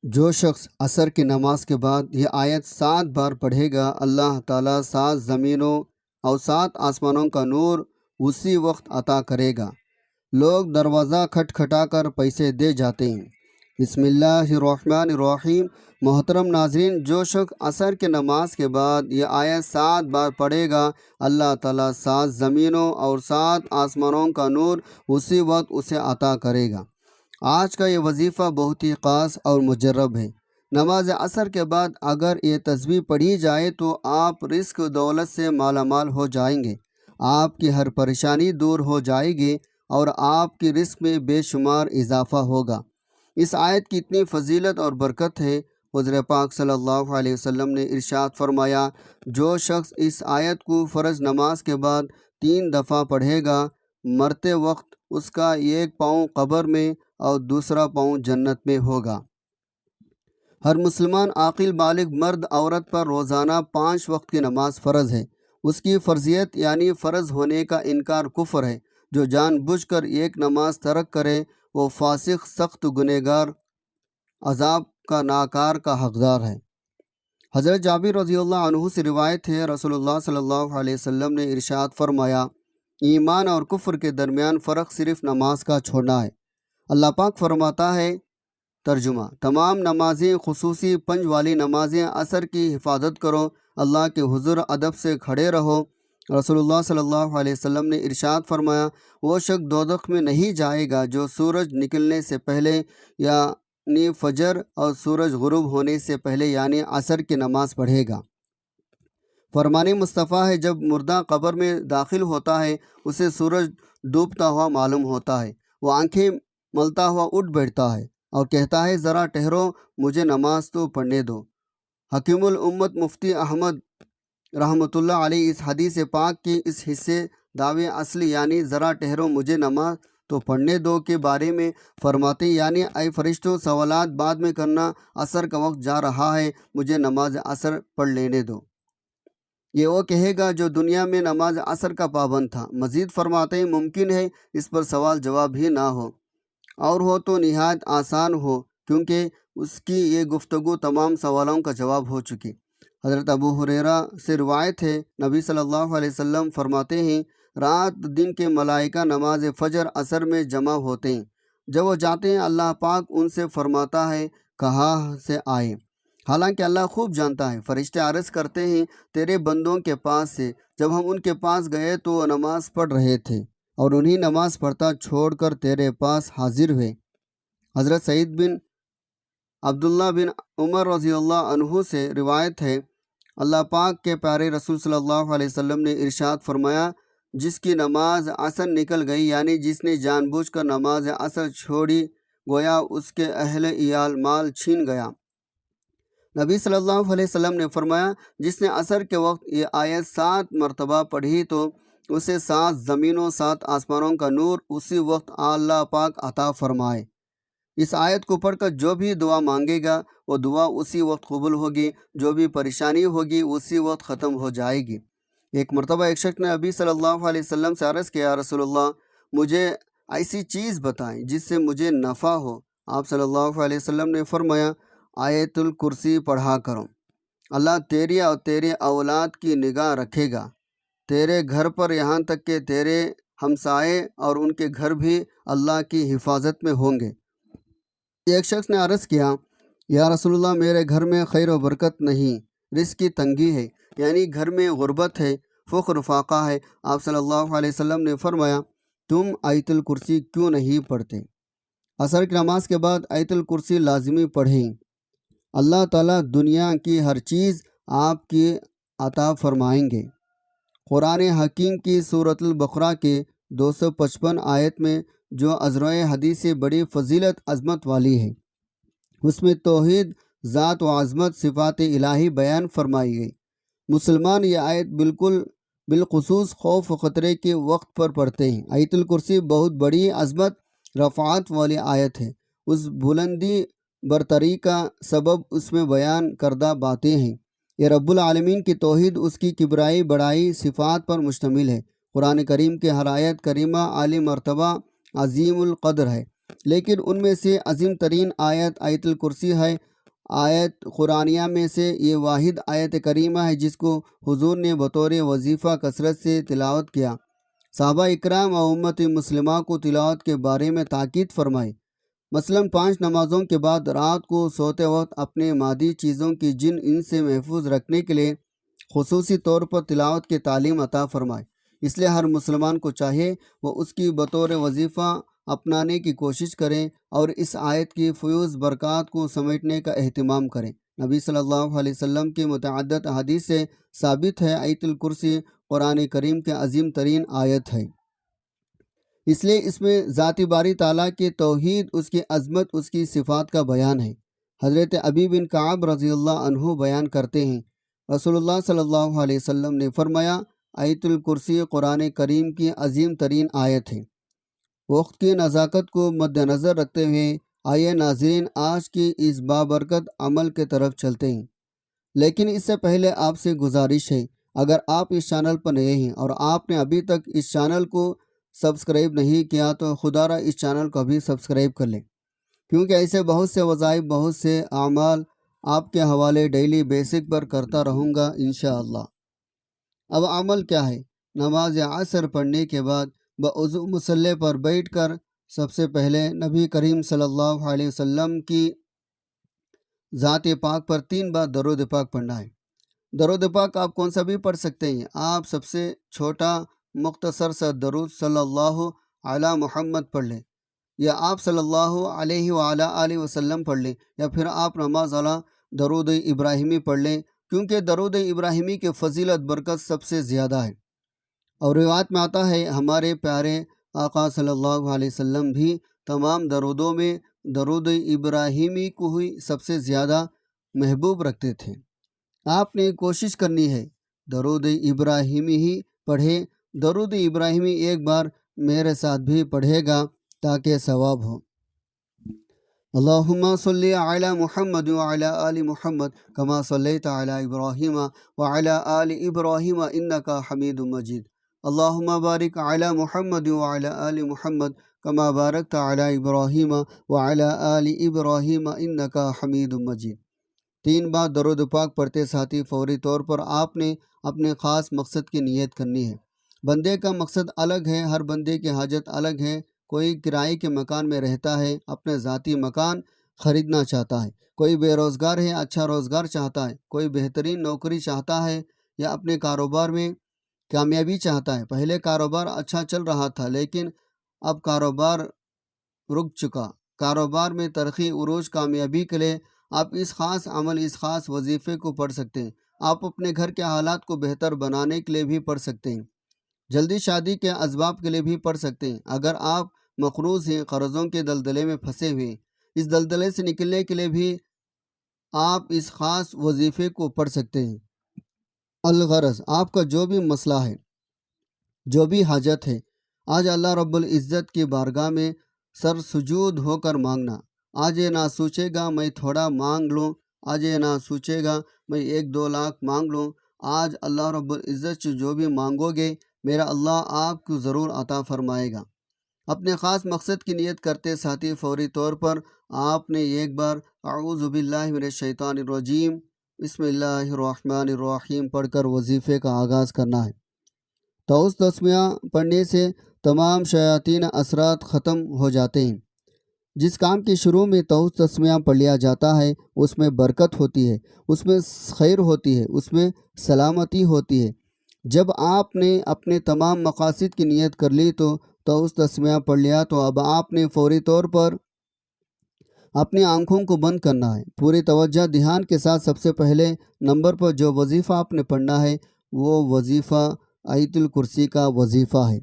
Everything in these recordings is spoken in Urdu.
جو شخص عصر کی نماز کے بعد یہ آیت 7 بار پڑھے گا، اللہ تعالیٰ 7 زمینوں اور 7 آسمانوں کا نور اسی وقت عطا کرے گا۔ لوگ دروازہ کھٹکھٹا کر پیسے دے جاتے ہیں۔ بسم اللہ الرحمن الرحیم۔ محترم ناظرین، جو شخص عصر کی نماز کے بعد یہ آیت 7 بار پڑھے گا، اللہ تعالیٰ 7 زمینوں اور 7 آسمانوں کا نور اسی وقت اسے عطا کرے گا۔ آج کا یہ وظیفہ بہت ہی خاص اور مجرب ہے۔ نماز عصر کے بعد اگر یہ تسبیح پڑھی جائے تو آپ رزق و دولت سے مالا مال ہو جائیں گے، آپ کی ہر پریشانی دور ہو جائے گی اور آپ کی رزق میں بے شمار اضافہ ہوگا۔ اس آیت کی اتنی فضیلت اور برکت ہے، حضور پاک صلی اللہ علیہ وسلم نے ارشاد فرمایا، جو شخص اس آیت کو فرض نماز کے بعد 3 دفعہ پڑھے گا، مرتے وقت اس کا ایک پاؤں قبر میں اور دوسرا پاؤں جنت میں ہوگا۔ ہر مسلمان عاقل بالغ مرد عورت پر روزانہ 5 وقت کی نماز فرض ہے۔ اس کی فرضیت یعنی فرض ہونے کا انکار کفر ہے۔ جو جان بوجھ کر ایک نماز ترک کرے وہ فاسق، سخت گنہگار، عذاب کا ناکار کا حقدار ہے۔ حضرت جابر رضی اللہ عنہ سے روایت ہے، رسول اللہ صلی اللہ علیہ وسلم نے ارشاد فرمایا، ایمان اور کفر کے درمیان فرق صرف نماز کا چھوڑنا ہے۔ اللہ پاک فرماتا ہے، ترجمہ: تمام نمازیں خصوصی 5 والی نمازیں عصر کی حفاظت کرو، اللہ کے حضور ادب سے کھڑے رہو۔ رسول اللہ صلی اللہ علیہ وسلم نے ارشاد فرمایا، وہ شخص دوزخ میں نہیں جائے گا جو سورج نکلنے سے پہلے یعنی فجر اور سورج غروب ہونے سے پہلے یعنی عصر کی نماز پڑھے گا۔ فرمان مصطفیٰ ہے، جب مردہ قبر میں داخل ہوتا ہے اسے سورج ڈوبتا ہوا معلوم ہوتا ہے، وہ آنکھیں ملتا ہوا اٹھ بیٹھتا ہے اور کہتا ہے، ذرا ٹھہرو، مجھے نماز تو پڑھنے دو۔ حکیم الامت مفتی احمد رحمۃ اللہ علیہ اس حدیث پاک کے اس حصے دعوے اصلی یعنی ذرا ٹھہرو مجھے نماز تو پڑھنے دو کے بارے میں فرماتے، یعنی اے فرشتوں، سوالات بعد میں کرنا، عصر کا وقت جا رہا ہے، مجھے نماز عصر پڑھ لینے دو۔ یہ وہ کہے گا جو دنیا میں نماز عصر کا پابند تھا۔ مزید فرماتے ہیں، ممکن ہے اس پر سوال جواب ہی نہ ہو، اور ہو تو نہایت آسان ہو، کیونکہ اس کی یہ گفتگو تمام سوالوں کا جواب ہو چکی۔ حضرت ابو ہریرہ سے روایت ہے، نبی صلی اللہ علیہ وسلم فرماتے ہیں، رات دن کے ملائکہ نماز فجر عصر میں جمع ہوتے ہیں۔ جب وہ جاتے ہیں اللہ پاک ان سے فرماتا ہے، کہاں سے آئے؟ حالانکہ اللہ خوب جانتا ہے۔ فرشتے عرض کرتے ہیں، تیرے بندوں کے پاس سے۔ جب ہم ان کے پاس گئے تو وہ نماز پڑھ رہے تھے اور انہیں نماز پڑھتا چھوڑ کر تیرے پاس حاضر ہوئے۔ حضرت سعید بن عبداللہ بن عمر رضی اللہ عنہ سے روایت ہے، اللہ پاک کے پیارے رسول صلی اللہ علیہ وسلم نے ارشاد فرمایا، جس کی نماز عصر نکل گئی یعنی جس نے جان بوجھ کر نماز عصر چھوڑی، گویا اس کے اہل عیال مال چھین گیا۔ نبی صلی اللہ علیہ وسلم نے فرمایا، جس نے عصر کے وقت یہ آیت 7 مرتبہ پڑھی تو اسے 7 زمینوں 7 آسمانوں کا نور اسی وقت اللہ پاک عطا فرمائے۔ اس آیت کو پڑھ کر جو بھی دعا مانگے گا وہ دعا اسی وقت قبول ہوگی، جو بھی پریشانی ہوگی اسی وقت ختم ہو جائے گی۔ ایک مرتبہ ایک شخص نے نبی صلی اللہ علیہ وسلم سے عرض کیا، رسول اللہ، مجھے ایسی چیز بتائیں جس سے مجھے نفع ہو۔ آپ صلی اللہ علیہ وسلم نے فرمایا، آیت الکرسی پڑھا کرو، اللہ تیری اور تیرے اولاد کی نگاہ رکھے گا، تیرے گھر پر یہاں تک کہ تیرے ہمسائے اور ان کے گھر بھی اللہ کی حفاظت میں ہوں گے۔ ایک شخص نے عرض کیا، یا رسول اللہ، میرے گھر میں خیر و برکت نہیں، رزق کی تنگی ہے، یعنی گھر میں غربت ہے، فقر فاقہ ہے۔ آپ صلی اللہ علیہ وسلم نے فرمایا، تم آیت الکرسی کیوں نہیں پڑھتے؟ عصر کی نماز کے بعد آیت الکرسی لازمی پڑھیں، اللہ تعالیٰ دنیا کی ہر چیز آپ کی عطا فرمائیں گے۔ قرآن حکیم کی سورۃ البقرہ کے 255 آیت میں جو ازروئے حدیث سے بڑی فضیلت عظمت والی ہے، اس میں توحید، ذات و عظمت، صفات الہی بیان فرمائی گئی۔ مسلمان یہ آیت بالخصوص خوف و خطرے کے وقت پر پڑھتے ہیں۔ آیت الکرسی بہت بڑی عظمت رفعت والی آیت ہے۔ اس بلندی برتری کا سبب اس میں بیان کردہ باتیں ہیں۔ یہ رب العالمین کی توحید، اس کی کبریائی بڑائی صفات پر مشتمل ہے۔ قرآن کریم کے ہر آیت کریمہ عالی مرتبہ، عظیم القدر ہے، لیکن ان میں سے عظیم ترین آیت آیت الکرسی ہے۔ آیت قرآنیہ میں سے یہ واحد آیت کریمہ ہے جس کو حضور نے بطور وظیفہ کثرت سے تلاوت کیا۔ صحابہ اکرام و امت مسلمہ کو تلاوت کے بارے میں تاکید فرمائی۔ مثلاً 5 نمازوں کے بعد رات کو سوتے وقت اپنے مادی چیزوں کی جن ان سے محفوظ رکھنے کے لیے خصوصی طور پر تلاوت کی تعلیم عطا فرمائے۔ اس لیے ہر مسلمان کو چاہیے وہ اس کی بطور وظیفہ اپنانے کی کوشش کریں اور اس آیت کی فیوز برکات کو سمیٹنے کا اہتمام کریں۔ نبی صلی اللہ علیہ وسلم کی متعدد احادیث سے ثابت ہے آیت الکرسی قرآن کریم کے عظیم ترین آیت ہے، اس لیے اس میں ذاتی باری تعالیٰ کی توحید، اس کی عظمت، اس کی صفات کا بیان ہے۔ حضرت ابی بن کعب رضی اللہ عنہ بیان کرتے ہیں، رسول اللہ صلی اللہ علیہ وسلم نے فرمایا آیت الکرسی قرآن کریم کی عظیم ترین آیت ہے۔ وقت کی نزاکت کو مد نظر رکھتے ہوئے آئیے ناظرین آج کی اس بابرکت عمل کے طرف چلتے ہیں، لیکن اس سے پہلے آپ سے گزارش ہے، اگر آپ اس چینل پر نئے ہیں اور آپ نے ابھی تک اس چینل کو سبسکرائب نہیں کیا تو خدا را اس چینل کو ابھی سبسکرائب کر لیں، کیونکہ ایسے بہت سے وظائف، بہت سے اعمال آپ کے حوالے ڈیلی بیسک پر کرتا رہوں گا انشاءاللہ۔ اب عمل کیا ہے؟ نماز عصر پڑھنے کے بعد بوضو مصلی پر بیٹھ کر سب سے پہلے نبی کریم صلی اللہ علیہ وسلم کی ذات پاک پر 3 بار درود پاک پڑھنا ہے۔ درود پاک آپ کون سا بھی پڑھ سکتے ہیں، آپ سب سے چھوٹا مختصر سا درود صلی اللہ علی محمد پڑھ لیں، یا آپ صلی اللہ علیہ وآلہ آلہ وسلم پڑھ لیں، یا پھر آپ نماز والا درود ابراہیمی پڑھ لیں، کیونکہ درود ابراہیمی کی فضیلت برکت سب سے زیادہ ہے۔ اور روایت میں آتا ہے ہمارے پیارے آقا صلی اللہ علیہ وسلم بھی تمام درودوں میں درود ابراہیمی کو ہی سب سے زیادہ محبوب رکھتے تھے۔ آپ نے کوشش کرنی ہے درود ابراہیمی ہی پڑھے۔ درود ابراہیمی ایک بار میرے ساتھ بھی پڑھے گا تاکہ ثواب ہو۔ اللہم صلی علی محمد وعلی آل محمد کما صلیت علی ابراہیم وعلی آل ابراہیم انکا حمید مجید۔ اللہم بارک علی محمد وعلی آل محمد کما بارکت علی ابراہیم وعلی آل ابراہیم انکا حمید مجید۔ 3 بار درود پاک پڑھتے ساتھی فوری طور پر آپ نے اپنے خاص مقصد کی نیت کرنی ہے۔ بندے کا مقصد الگ ہے، ہر بندے کی حاجت الگ ہے۔ کوئی کرائے کے مکان میں رہتا ہے، اپنے ذاتی مکان خریدنا چاہتا ہے، کوئی بے روزگار ہے، اچھا روزگار چاہتا ہے، کوئی بہترین نوکری چاہتا ہے یا اپنے کاروبار میں کامیابی چاہتا ہے۔ پہلے کاروبار اچھا چل رہا تھا لیکن اب کاروبار رک چکا۔ کاروبار میں ترقی، عروج، کامیابی کے لیے آپ اس خاص عمل، اس خاص وظیفے کو پڑھ سکتے ہیں۔ آپ اپنے گھر کے حالات کو بہتر بنانے کے لیے بھی پڑھ سکتے ہیں، جلدی شادی کے اسباب کے لیے بھی پڑھ سکتے ہیں۔ اگر آپ مقروض ہیں، قرضوں کے دلدلے میں پھنسے ہوئے، اس دلدلے سے نکلنے کے لیے بھی آپ اس خاص وظیفے کو پڑھ سکتے ہیں۔ الغرض آپ کا جو بھی مسئلہ ہے، جو بھی حاجت ہے، آج اللہ رب العزت کی بارگاہ میں سر سجود ہو کر مانگنا۔ آج یہ نہ سوچے گا میں تھوڑا مانگ لوں، آج یہ نہ سوچے گا میں 1-2 لاکھ مانگ لوں۔ آج اللہ رب العزت سے جو بھی مانگو گے میرا اللہ آپ کو ضرور عطا فرمائے گا۔ اپنے خاص مقصد کی نیت کرتے ساتھی فوری طور پر آپ نے ایک بار اعوذ باللہ من الشیطان الرجیم بسم اللہ الرحمن الرحیم پڑھ کر وظیفے کا آغاز کرنا ہے۔ توس تسمیہ پڑھنے سے تمام شیاطین اثرات ختم ہو جاتے ہیں۔ جس کام کی شروع میں توس تسمیہ پڑھ لیا جاتا ہے اس میں برکت ہوتی ہے، اس میں خیر ہوتی ہے، اس میں سلامتی ہوتی ہے۔ جب آپ نے اپنے تمام مقاصد کی نیت کر لی تو توس تسمیہ پڑھ لیا تو اب آپ نے فوری طور پر اپنی آنکھوں کو بند کرنا ہے۔ پوری توجہ دھیان کے ساتھ سب سے پہلے نمبر پر جو وظیفہ آپ نے پڑھنا ہے وہ وظیفہ آیت الکرسی کا وظیفہ ہے۔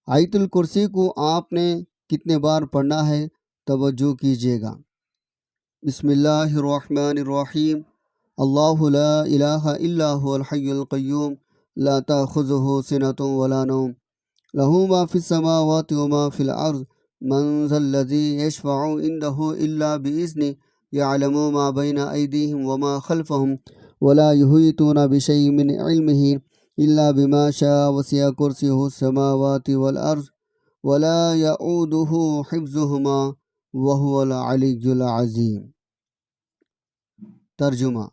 آیت الکرسی کو آپ نے کتنے بار پڑھنا ہے توجہ کیجیے گا۔ بسم اللہ الرحمن الرحیم۔ اللہ لا الہ الا هو الحی القیوم لا تأخذہ سنۃ ولا نوم لہ ما فی السماوات وما فی الارض من ذا الذی یشفع عنده الا بإذنہ یعلم ما بین ایدیہم وما خلفہم ولا یحیطون بشیء من علمہ الا بما شاء وسع کرسیہ السماوات والارض ولا یعودہ حفظہما وہو العلی العظیم۔ ترجمہ: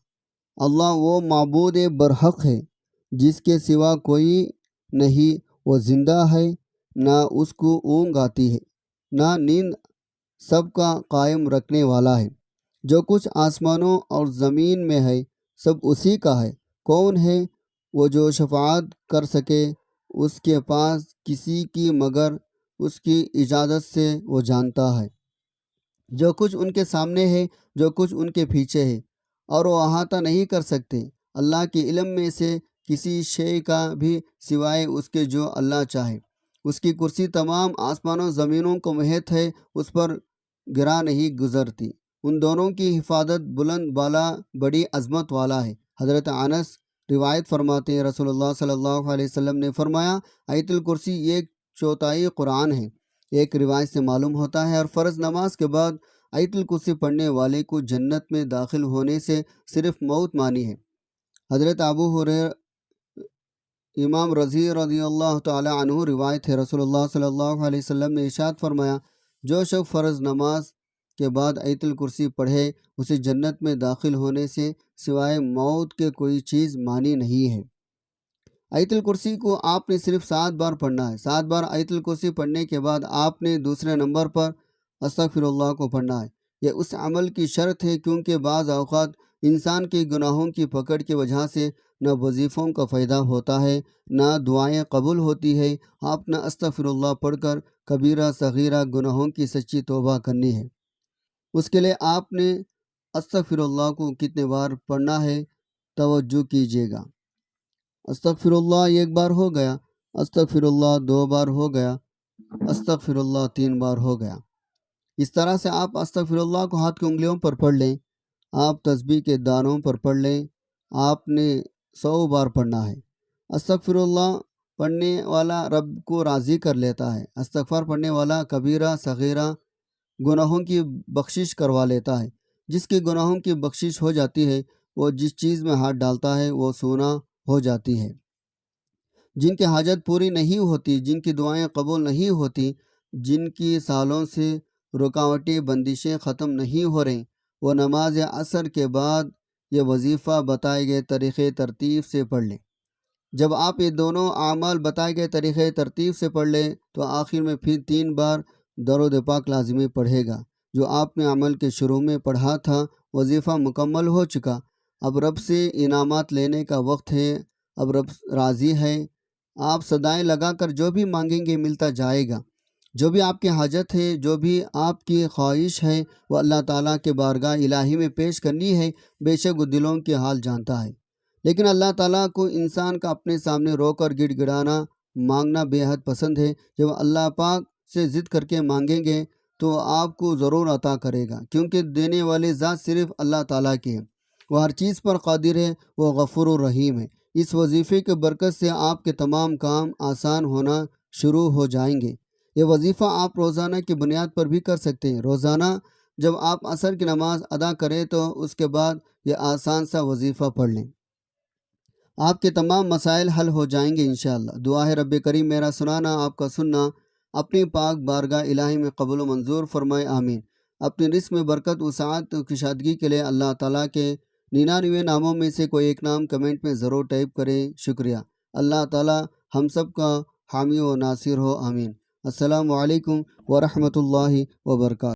اللہ وہ معبود برحق ہے جس کے سوا کوئی نہیں، وہ زندہ ہے، نہ اس کو اونگ آتی ہے نہ نیند، سب کا قائم رکھنے والا ہے۔ جو کچھ آسمانوں اور زمین میں ہے سب اسی کا ہے۔ کون ہے وہ جو شفاعت کر سکے؟ اس کے پاس کسی کی مگر اس کی اجازت سے وہ جانتا ہے جو کچھ ان کے سامنے ہے، جو کچھ ان کے پیچھے ہے، اور وہ احاطہ نہیں کر سکتے اللہ کے علم میں سے کسی شے کا بھی سوائے اس کے جو اللہ چاہے۔ اس کی کرسی تمام آسمانوں زمینوں کو محیط ہے، اس پر گرا نہیں گزرتی۔ ان دونوں کی حفاظت بلند بالا بڑی عظمت والا ہے۔ حضرت انس روایت فرماتے ہیں، رسول اللہ صلی اللہ علیہ وسلم نے فرمایا، آیت الکرسی ایک چوتھائی قرآن ہے۔ ایک روایت سے معلوم ہوتا ہے، اور فرض نماز کے بعد آیت الکرسی پڑھنے والے کو جنت میں داخل ہونے سے صرف موت مانی ہے۔ حضرت ابو ہریرہ امام رضی رضی اللہ تعالی عنہ روایت ہے، رسول اللہ صلی اللہ علیہ وسلم نے ارشاد فرمایا، جو شخص فرض نماز کے بعد آیت الکرسی پڑھے اسے جنت میں داخل ہونے سے سوائے موت کے کوئی چیز مانی نہیں ہے۔ آیت الکرسی کو آپ نے صرف 7 بار پڑھنا ہے۔ 7 بار آیت الکرسی پڑھنے کے بعد آپ نے دوسرے نمبر پر استغفر اللہ کو پڑھنا ہے۔ یہ اس عمل کی شرط ہے کیونکہ بعض اوقات انسان کے گناہوں کی پکڑ کی وجہ سے نہ وظیفوں کا فائدہ ہوتا ہے، نہ دعائیں قبول ہوتی ہے۔ آپ نے استغفر اللہ پڑھ کر کبیرہ صغیرہ گناہوں کی سچی توبہ کرنی ہے۔ اس کے لیے آپ نے استغفر اللہ کو کتنے بار پڑھنا ہے توجہ کیجیے گا۔ استغفر اللہ 1 بار ہو گیا، استغفر اللہ 2 بار ہو گیا، استغفر اللہ 3 بار ہو گیا۔ اس طرح سے آپ استغفر اللہ کو ہاتھ کی انگلیوں پر پڑھ لیں۔ آپ تسبیح کے دانوں پر پڑھ لیں۔ آپ نے 100 بار پڑھنا ہے۔ استغفر اللہ پڑھنے والا رب کو راضی کر لیتا ہے۔ استغفار پڑھنے والا کبیرہ صغیرہ گناہوں کی بخشش کروا لیتا ہے۔ جس کے گناہوں کی بخشش ہو جاتی ہے، وہ جس چیز میں ہاتھ ڈالتا ہے وہ سونا ہو جاتی ہے۔ جن کی حاجت پوری نہیں ہوتی، جن کی دعائیں قبول نہیں ہوتی، جن کی سالوں سے رکاوٹیں بندشیں ختم نہیں ہو رہیں، وہ نماز عصر کے بعد یہ وظیفہ بتائے گئے طریقے ترتیب سے پڑھ لیں۔ جب آپ یہ دونوں اعمال بتائے گئے طریقے ترتیب سے پڑھ لیں تو آخر میں پھر 3 بار درود پاک لازمی پڑھے گا۔ جو آپ نے عمل کے شروع میں پڑھا تھا وظیفہ مکمل ہو چکا۔ اب رب سے انعامات لینے کا وقت ہے۔ اب رب راضی ہے۔ آپ صدائیں لگا کر جو بھی مانگیں گے ملتا جائے گا۔ جو بھی آپ کی حاجت ہے، جو بھی آپ کی خواہش ہے، وہ اللہ تعالیٰ کے بارگاہ الہی میں پیش کرنی ہے۔ بے شک وہ دلوں کے حال جانتا ہے۔ لیکن اللہ تعالیٰ کو انسان کا اپنے سامنے رو کر گڑ گڑانا مانگنا بے حد پسند ہے۔ جب اللہ پاک سے ضد کر کے مانگیں گے تو آپ کو ضرور عطا کرے گا، کیونکہ دینے والے ذات صرف اللہ تعالیٰ کی ہے۔ وہ ہر چیز پر قادر ہے، وہ غفور الرحیم ہے۔ اس وظیفے کے برکت سے آپ کے تمام کام آسان ہونا شروع ہو جائیں گے۔ یہ وظیفہ آپ روزانہ کی بنیاد پر بھی کر سکتے ہیں۔ روزانہ جب آپ عصر کی نماز ادا کریں تو اس کے بعد یہ آسان سا وظیفہ پڑھ لیں۔ آپ کے تمام مسائل حل ہو جائیں گے انشاءاللہ۔ دعا ہے رب کریم میرا سنانا آپ کا سننا اپنی پاک بارگاہ الہی میں قبول و منظور فرمائے، آمین۔ اپنی رزق میں برکت وسعت و کشادگی کے لیے اللہ تعالیٰ کے 99 ناموں میں سے کوئی ایک نام کمنٹ میں ضرور ٹائپ کریں۔ شکریہ۔ اللہ تعالیٰ ہم سب کا حامی و ناصر ہو، آمین۔ السلام علیکم ورحمۃ اللہ وبرکاتہ۔